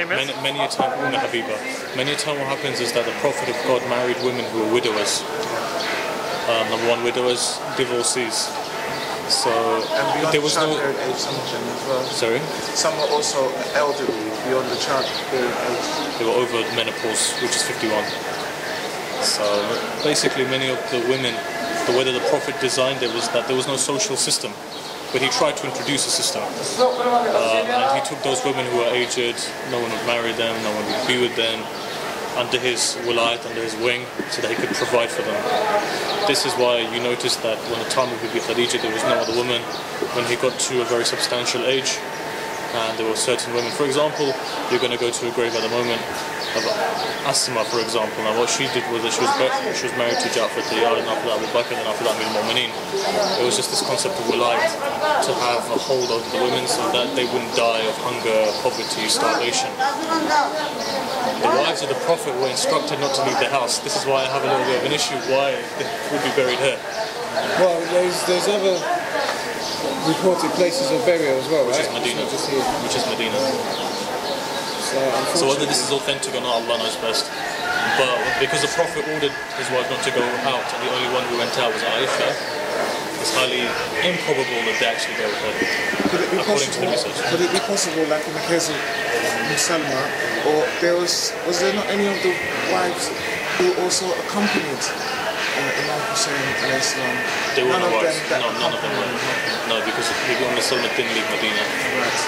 name is? Many a time, Habiba. Many a time what happens is that the Prophet of God married women who were widowers. Number one, widowers, divorcees. So there was no age, some of them as well. Sorry? Some were also elderly, beyond the childbearing age. They were over menopause, which is 51. So basically many of the women, the way that the Prophet designed it was that there was no social system, but he tried to introduce a system. And he took those women who were aged, no one would marry them, no one would be with them, under his wilayat, under his wing, so that he could provide for them. This is why you notice that when the time of Bibi Khadija there was no other woman. When he got to a very substantial age, and there were certain women, for example, you're going to go to a grave at the moment of Asma, for example. Now what she did was that she was married to Ja'far Tayyar, and after that Abu Bakr, and after that Amir al-Mu'mineen. It was just this concept of wilayat, to have a hold over the women so that they wouldn't die of hunger, poverty, starvation. The wives of the Prophet were instructed not to leave the house. This is why I have a little bit of an issue why they would be buried here. Well, there's other reported places of burial as well, which right? Is Medina. Which is Medina. So whether this is authentic or not, Allah knows best. But because the Prophet ordered his wife not to go out, and the only one who went out was Aisha, it's highly improbable that they actually go with her. According to the research. Could it be possible, like in the case of Salma, or was there not any of the wives who also accompanied Imam Hussein alayhi salam? They were not wives. None of them were. No, because Umm Salma didn't leave Medina. Right.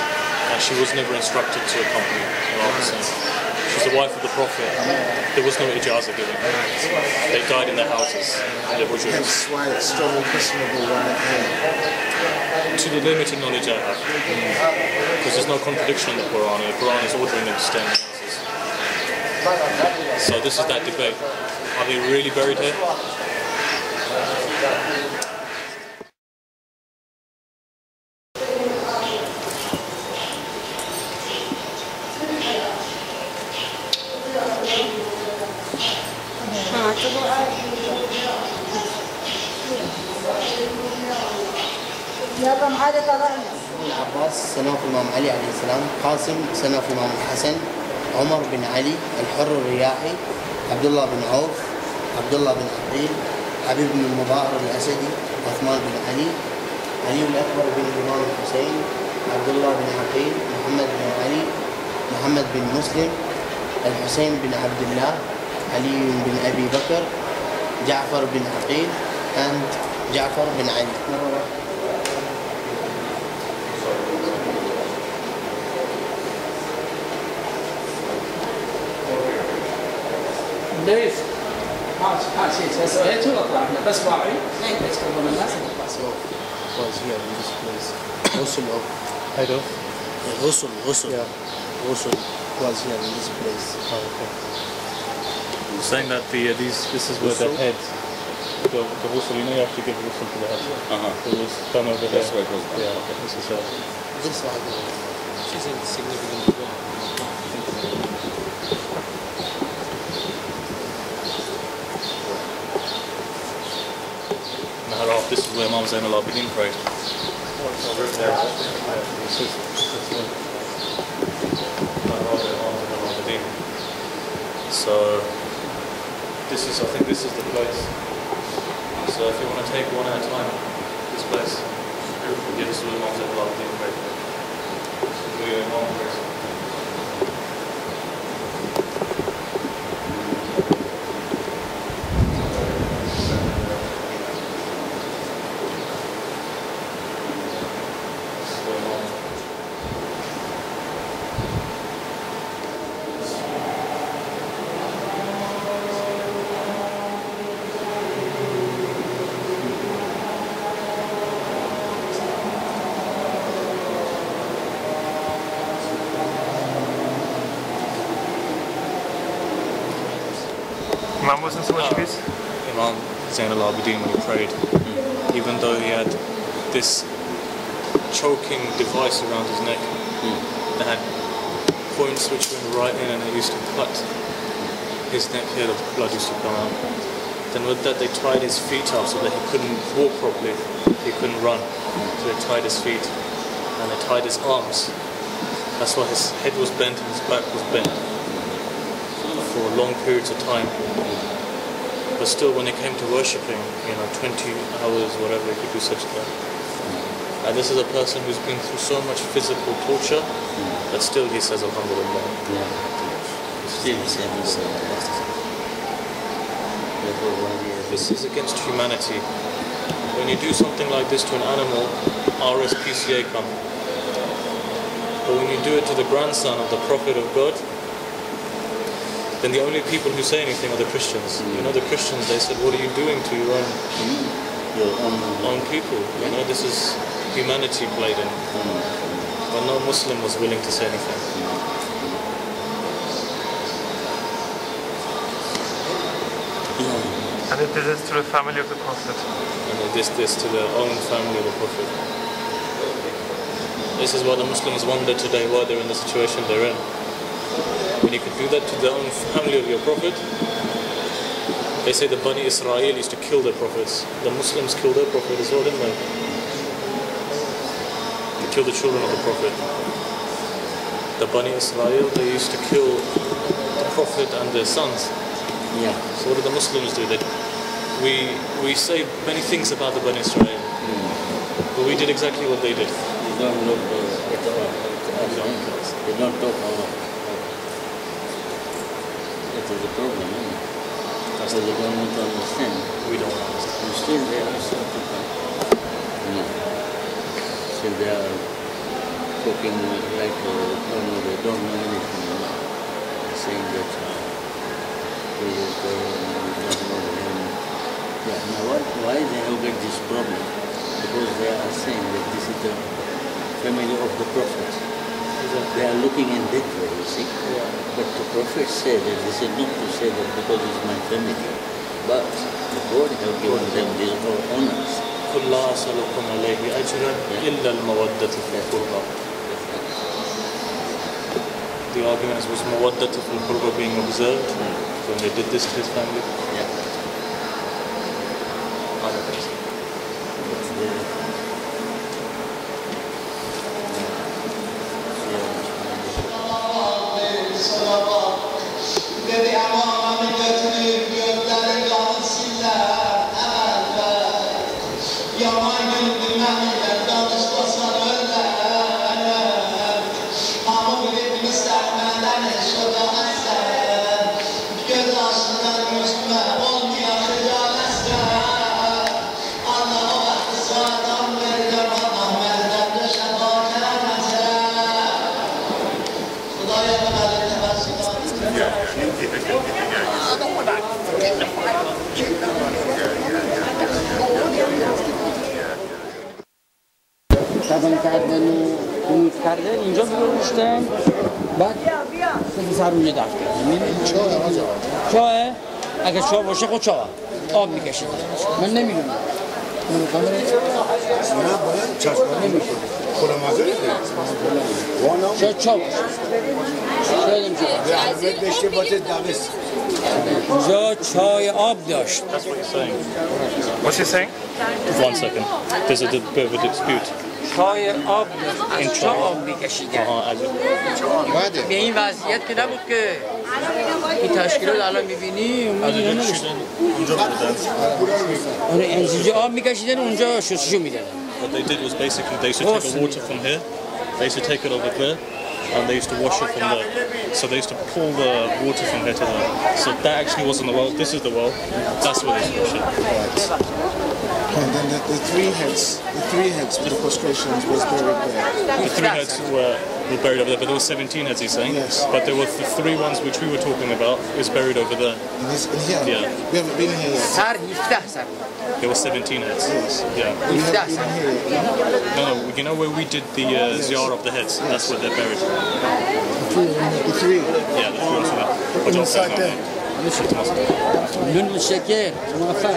And she was never instructed to accompany Imam Hussein. She was the wife of the Prophet. There was no ijazah given. They died in their houses. Hence why it's strongly questionable right here. To the limited knowledge I have. Because there's no contradiction in the Quran. The Quran is ordering them to stay in their houses. So this is that debate. Are they really buried here? العباس سنوف الإمام علي عليه السلام، قاسم سنوف الإمام الحسن، عمر بن علي، الحر الرياحي، عبد الله بن عوف، عبد الله بن عقيل، حبيب بن المظاهر الأسدي، عثمان بن علي، علي الأكبر بن الإمام الحسين، عبد الله بن عقيل، محمد بن علي، محمد بن مسلم، الحسين بن عبد الله، علي بن أبي بكر، جعفر بن عقيل، and جعفر بن علي. ليش؟ ما شيء سويته واطلع بس واعي لا يتكلم الناس Was here in this place. Ghusl of Head of? Ghusl. Yeah. Ghusl was here in this place. Oh, okay. Saying that this is where the head, the ghusl, you know, you have to give ghusl to the head. It was done over there. That's where it was done. Yeah, okay. This is This one. She's insignificant as well. This is where Imam Zainab al-Abidin prayed. So this is, I think this is the place. So if you want to take one at a time, this place, beautiful. Yeah, this is where Imam Zainab al-Abidin prayed. This is where Imam prays. Imam wasn't so much of his? Imam Zainab al-Abidin, when he prayed, even though he had this choking device around his neck that had points which went right in and it used to cut his neck here, the blood used to come out. Then with that they tied his feet up so that he couldn't walk properly, he couldn't run. So they tied his feet and they tied his arms That's why his head was bent and his back was bent for long periods of time. But still, when it came to worshipping, 20 hours, whatever, he could do sajda. And this is a person who's been through so much physical torture that still he says Alhamdulillah. Still he says This is against humanity. When you do something like this to an animal, A.R.C come. But when you do it to the grandson of the Prophet of God, then the only people who say anything are the Christians. The Christians, they said, what are you doing to your own people? This is humanity played in. But no Muslim was willing to say anything. And they did this to the family of the Prophet. And they did this to their own family of the Prophet. This is why the Muslims wonder today why they're in the situation they're in. When you could do that to the own family of your Prophet, they say the Bani Israel used to kill their prophets. The Muslims killed their Prophet as well, didn't they? They killed the children of the Prophet. The Bani Israel, they used to kill the Prophet and their sons. Yeah. So what did the Muslims do? We say many things about the Bani Israel, but we did exactly what they did. They don't look at all. They don't talk all. That is the problem, isn't it? Because they don't want to understand. We don't understand. And still they are so people. Still they are talking like they don't know anything. Saying that we don't know them. Yeah. Now why they have got this problem? Because they are saying that this is the family of the Prophet. They are looking in that way, you see. Yeah. But the Prophet said that this is not to say that because it's my family. But the God has given them these honors. قُلْ لَا أَسْأَلُكُمْ عَلَيْهِ أَجْرًا إِلَّا الْمَوَدَّةَ فِي الْقُرْبَى. The argument was mawaddah fil qurba being observed when they did this to his family. Yeah. Other things. طبعا کردن و خونید کردن اینجا بگوشتن بعد سر روی دفت کردن چاه؟ اگه چاه باشه خود چاه آب میکشید من نمیدونم نه باید چشمانی میشه خلمازه شاید چاه باشه شاید اینجا احمد بشته باشه دمست اینجا چای آب داشت. That's what you're saying. What's he saying? 1 second. There's a bit of a dispute. چای آب داشت از چاه آب میکشیدن به این وضعیت که نبود که این تشکیلات الان میبینی اینجا آب میکشیدن اونجا شستشو میدادن. What they did was basically they used to take the water from here, they used to take it over there, and they used to wash it from there. So they used to pull the water from here to there. So that actually wasn't the well, this is the well, that's where they used to wash it. And then the three heads for the prostrations was buried there. The 3 heads were buried over there, but there were 17 heads, he's saying. Yes. But there were the 3 ones which we were talking about is buried over there. In here? Yeah. We haven't been here yet. سر 17 سر There were 17 heads. Yes. Yeah. We haven't been here yet. No, you know where we did the Ziyarah of the heads? That's where they're buried. The three? Yeah, the 3 ones. Inside there. بدون شکر موفق